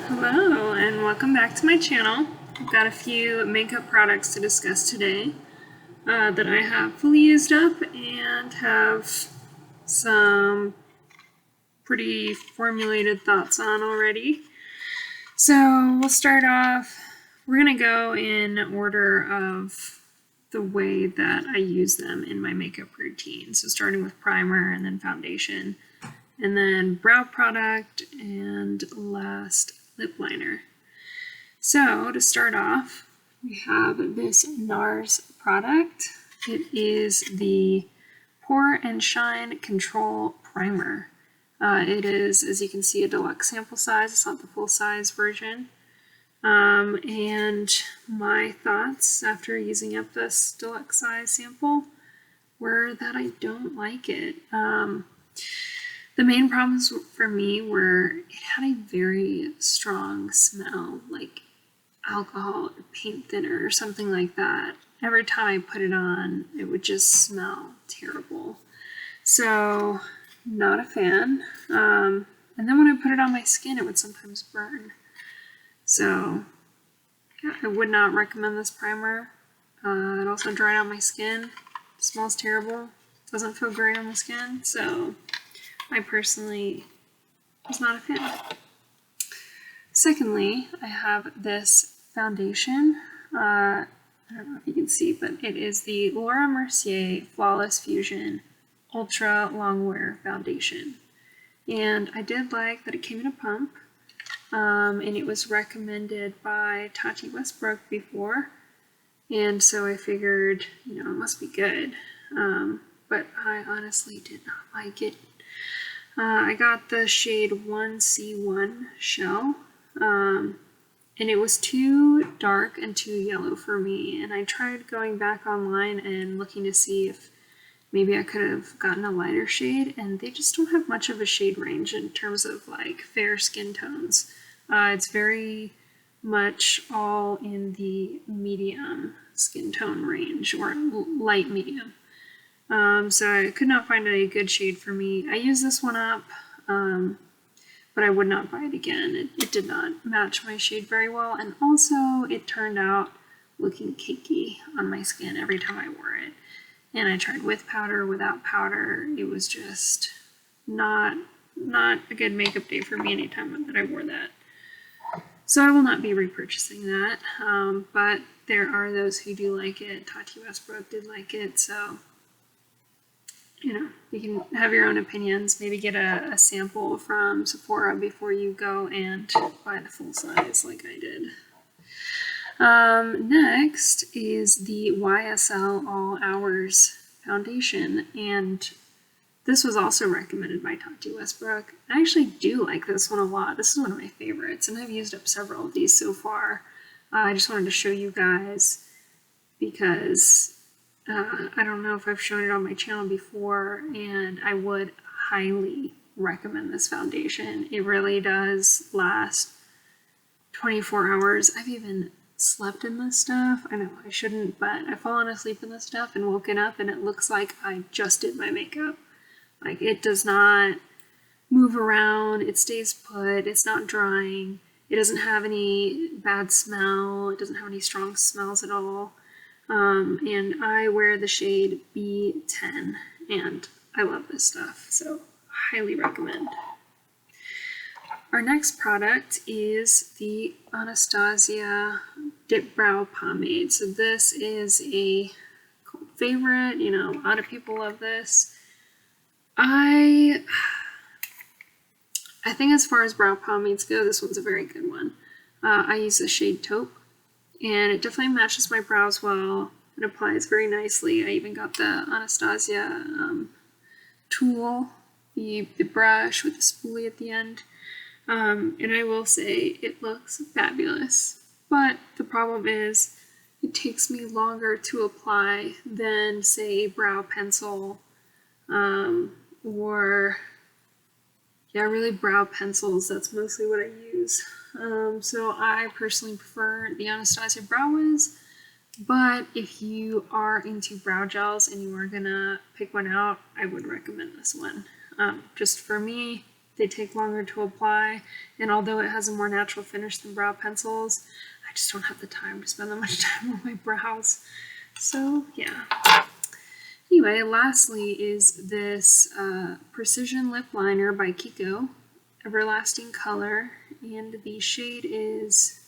Hello and welcome back to my channel. I've got a few makeup products to discuss today that I have fully used up and have some pretty formulated thoughts on already. So we'll start off, we're going to go in order of the way that I use them in my makeup routine. So starting with primer and then foundation, and then brow product, and last lip liner. So to start off, we have this Nars product. It is the Pore and Shine Control Primer. It is, as you can see, a deluxe sample size. It's not the full size version. And my thoughts after using up this deluxe size sample were that I don't like it. The main problems for me were it had a very strong smell, like alcohol or paint thinner or something like that. Every time I put it on, it would just smell terrible. So, not a fan. And then when I put it on my skin, it would sometimes burn. So, yeah, I would not recommend this primer. It also dried out my skin. It smells terrible. Doesn't feel great on the skin. So, I personally was not a fan. Secondly, I have this foundation. I don't know if you can see, but it is the Mercier Flawless Fusion Ultra-Longwear Foundation. And I did like that it came in a pump, and it was recommended by Taupe before. And so I figured, it must be good. But I honestly did not like it. I got the shade 1C1 Shell, and it was too dark and too yellow for me, and I tried going back online and looking to see if maybe I could have gotten a lighter shade, and they just don't have much of a shade range in terms of like fair skin tones. It's very much all in the medium skin tone range, or light medium. So I could not find a good shade for me. I used this one up, but I would not buy it again. It did not match my shade very well, and also it turned out looking cakey on my skin every time I wore it. And I tried with powder, without powder. It was just not a good makeup day for me anytime that I wore that. So I will not be repurchasing that, but there are those who do like it. Tati Westbrook did like it, so you can have your own opinions. Maybe get a sample from Sephora before you go and buy the full size like I did. Next is the YSL All Hours Foundation, and this was also recommended by Tati Westbrook. I actually do like this one a lot. This is one of my favorites, and I've used up several of these so far. I just wanted to show you guys because I don't know if I've shown it on my channel before, and I would highly recommend this foundation. It really does last 24 hours. I've even slept in this stuff. I know I shouldn't, but I've fallen asleep in this stuff and woken up and it looks like I just did my makeup. Like, it does not move around, it stays put, it's not drying, it doesn't have any bad smell, it doesn't have any strong smells at all. And I wear the shade B10, and I love this stuff, so highly recommend. Our next product is the Anastasia Dipbrow Pomade. So this is a cult favorite, a lot of people love this. I think as far as brow pomades go, this one's a very good one. I use the shade Taupe, and it definitely matches my brows well. It applies very nicely. I even got the Anastasia tool, the brush with the spoolie at the end. And I will say it looks fabulous, but the problem is it takes me longer to apply than, say, a brow pencil, or really brow pencils. That's mostly what I use. So I personally prefer the Anastasia Brow Wiz, but if you are into brow gels and you are gonna pick one out, I would recommend this one. Just for me, they take longer to apply, and although it has a more natural finish than brow pencils, I just don't have the time to spend that much time on my brows. So yeah. Anyway, lastly is this Precision Lip Liner by Kiko, Everlasting Color, and the shade is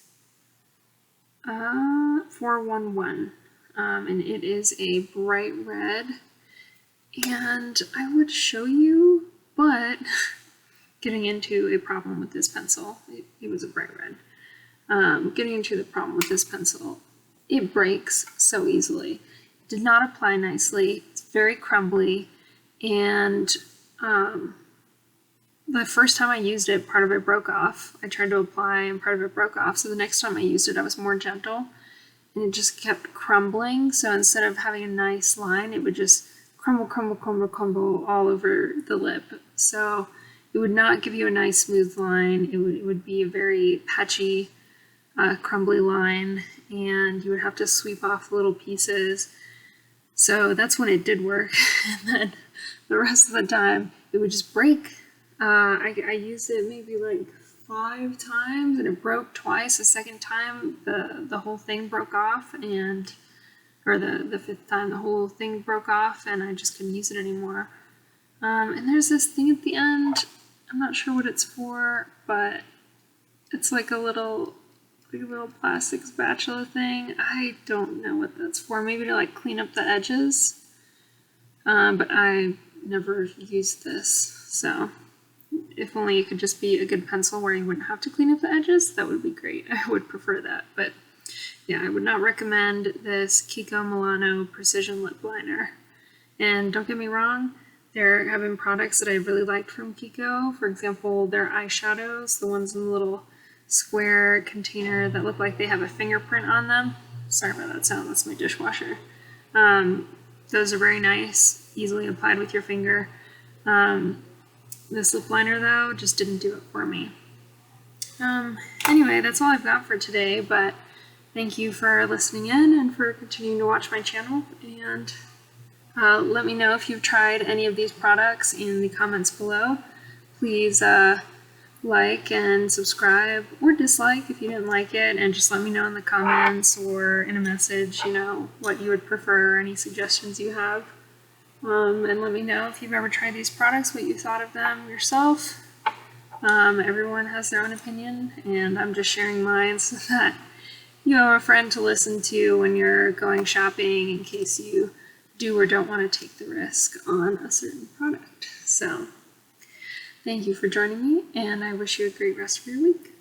411, and it is a bright red, and I would show you, but getting into a problem with this pencil, it was a bright red, getting into the problem with this pencil, it breaks so easily. It did not apply nicely, it's very crumbly, and the first time I used it, part of it broke off. I tried to apply and part of it broke off. So the next time I used it, I was more gentle and it just kept crumbling. So instead of having a nice line, it would just crumble, crumble, crumble, crumble all over the lip. So it would not give you a nice smooth line. It would be a very patchy, crumbly line, and you would have to sweep off little pieces. So that's when it did work. And then the rest of the time, it would just break. I used it maybe like 5 times and it broke twice. The second time the whole thing broke off, and or the 5th time the whole thing broke off and I just couldn't use it anymore. And there's this thing at the end, I'm not sure what it's for, but it's like a little plastic spatula thing. I don't know what that's for, maybe to like clean up the edges, but I never used this, so if only it could just be a good pencil where you wouldn't have to clean up the edges, that would be great. I would prefer that. But yeah, I would not recommend this Kiko Milano Precision Lip Liner. And don't get me wrong, there have been products that I really liked from Kiko. For example, their eyeshadows, the ones in the little square container that look like they have a fingerprint on them. Sorry about that sound, that's my dishwasher. Those are very nice, easily applied with your finger. This lip liner, though, just didn't do it for me. Anyway, that's all I've got for today, but thank you for listening in and for continuing to watch my channel, and let me know if you've tried any of these products in the comments below. Please like and subscribe, or dislike if you didn't like it, and just let me know in the comments or in a message, you know, what you would prefer, any suggestions you have. And let me know if you've ever tried these products, what you thought of them yourself. Everyone has their own opinion, and I'm just sharing mine so that you have a friend to listen to when you're going shopping in case you do or don't want to take the risk on a certain product. So, thank you for joining me, and I wish you a great rest of your week.